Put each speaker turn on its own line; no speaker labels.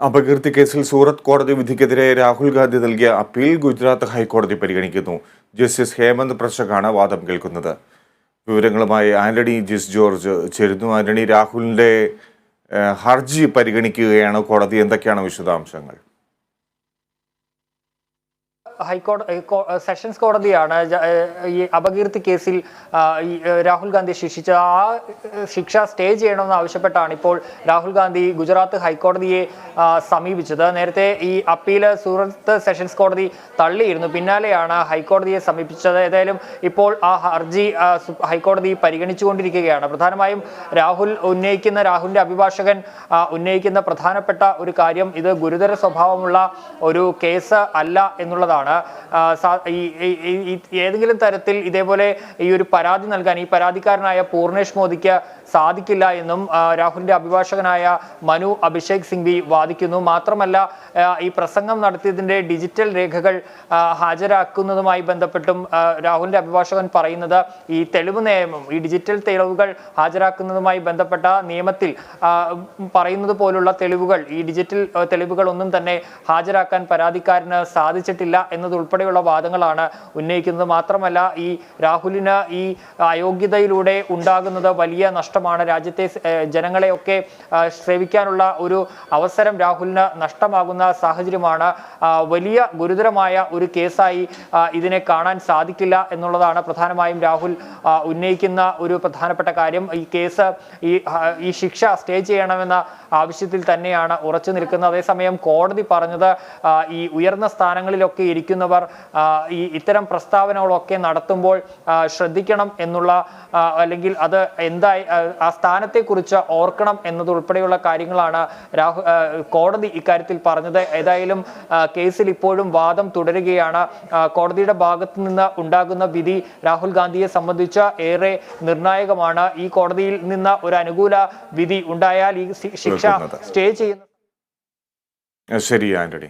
അപകീർത്തി കേസിൽ സൂറത്ത് കോടതി വിധിക്കെതിരെ രാഹുൽ ഗാന്ധി നൽകിയ അപ്പീൽ ഗുജറാത്ത് ഹൈക്കോടതി പരിഗണിക്കുന്നു. ജസ്റ്റിസ് ഹേമന്ത് പ്രശാഖാണ് വാദം കേൾക്കുന്നത്. വിവരങ്ങളുമായി ആന്റണി ജിസ് ജോർജ് ചേരുന്നു. ആന്റണി, രാഹുലിന്റെ ഹർജി പരിഗണിക്കുകയാണ് കോടതി. എന്തൊക്കെയാണ് വിശദാംശങ്ങൾ?
സെഷൻസ് കോടതിയാണ് ഈ അപകീർത്തി കേസിൽ രാഹുൽ ഗാന്ധി ശിക്ഷിച്ച ശിക്ഷ സ്റ്റേ ചെയ്യണമെന്ന് ആവശ്യപ്പെട്ടാണ് ഇപ്പോൾ രാഹുൽ ഗാന്ധി ഗുജറാത്ത് ഹൈക്കോടതിയെ സമീപിച്ചത്. നേരത്തെ ഈ അപ്പീൽ സൂറത്ത് സെഷൻസ് കോടതി തള്ളിയിരുന്നു. പിന്നാലെയാണ് ഹൈക്കോടതിയെ സമീപിച്ചത്. ഏതായാലും ഇപ്പോൾ ആ ഹർജി ഹൈക്കോടതി പരിഗണിച്ചുകൊണ്ടിരിക്കുകയാണ്. പ്രധാനമായും രാഹുലിന്റെ അഭിഭാഷകൻ ഉന്നയിക്കുന്ന പ്രധാനപ്പെട്ട ഒരു കാര്യം ഇത് ഗുരുതര സ്വഭാവമുള്ള ഒരു കേസ് അല്ല എന്നുള്ളതാണ്. ഏതെങ്കിലും തരത്തിൽ ഇതേപോലെ ഈ ഒരു പരാതി നൽകാൻ ഈ പരാതിക്കാരനായ പൂർണേഷ് മോദിക്ക് സാധിക്കില്ല എന്നും രാഹുലിന്റെ അഭിഭാഷകനായ മനു അഭിഷേക് സിംഗ്വി വാദിക്കുന്നു. മാത്രമല്ല, ഈ പ്രസംഗം നടത്തിയതിന്റെ ഡിജിറ്റൽ രേഖകൾ ഹാജരാക്കുന്നതുമായി ബന്ധപ്പെട്ടും രാഹുലിന്റെ അഭിഭാഷകൻ പറയുന്നത് ഈ തെളിവ് നിയമം, ഈ ഡിജിറ്റൽ തെളിവുകൾ ഹാജരാക്കുന്നതുമായി ബന്ധപ്പെട്ട നിയമത്തിൽ പറയുന്നത് പോലുള്ള തെളിവുകൾ, ഈ ഡിജിറ്റൽ തെളിവുകൾ ഒന്നും തന്നെ ഹാജരാക്കാൻ പരാതിക്കാരന് സാധിച്ചിട്ടില്ല എന്നതുൾപ്പെടെയുള്ള വാദങ്ങളാണ് ഉന്നയിക്കുന്നത്. മാത്രമല്ല, ഈ രാഹുലിന് ഈ അയോഗ്യതയിലൂടെ ഉണ്ടാകുന്നത് വലിയ നഷ്ടമാണ്. രാജ്യത്തെ ജനങ്ങളെയൊക്കെ സേവിക്കാനുള്ള ഒരു അവസരം രാഹുലിന് നഷ്ടമാകുന്ന സാഹചര്യമാണ്. വലിയ ഗുരുതരമായ ഒരു കേസായി ഇതിനെ കാണാൻ സാധിക്കില്ല എന്നുള്ളതാണ് പ്രധാനമായും രാഹുൽ ഉന്നയിക്കുന്ന ഒരു പ്രധാനപ്പെട്ട കാര്യം. ഈ കേസ് ഈ ശിക്ഷ സ്റ്റേ ചെയ്യണമെന്ന ആവശ്യത്തിൽ തന്നെയാണ് ഉറച്ചു നിൽക്കുന്നത്. അതേസമയം കോടതി പറഞ്ഞത് ഈ ഉയർന്ന സ്ഥാനങ്ങളിലൊക്കെ ഇരിക്കുന്നവർ ഇത്തരം പ്രസ്താവനകളൊക്കെ നടത്തുമ്പോൾ ശ്രദ്ധിക്കണം എന്നുള്ള, അല്ലെങ്കിൽ അത് എന്തായി ആ സ്ഥാനത്തെക്കുറിച്ച് ഓർക്കണം എന്നതുൾപ്പെടെയുള്ള കാര്യങ്ങളാണ് കോടതി ഇക്കാര്യത്തിൽ പറഞ്ഞത്. ഏതായാലും കേസിൽ ഇപ്പോഴും വാദം തുടരുകയാണ്. കോടതിയുടെ ഭാഗത്തു നിന്ന് ഉണ്ടാകുന്ന വിധി രാഹുൽ ഗാന്ധിയെ സംബന്ധിച്ച് ഏറെ നിർണായകമാണ്. ഈ കോടതിയിൽ നിന്ന് ഒരു അനുകൂല വിധി ഉണ്ടായാൽ ഈ ശിക്ഷ സ്റ്റേ ചെയ്യുന്ന
ശരി ആന്റണി.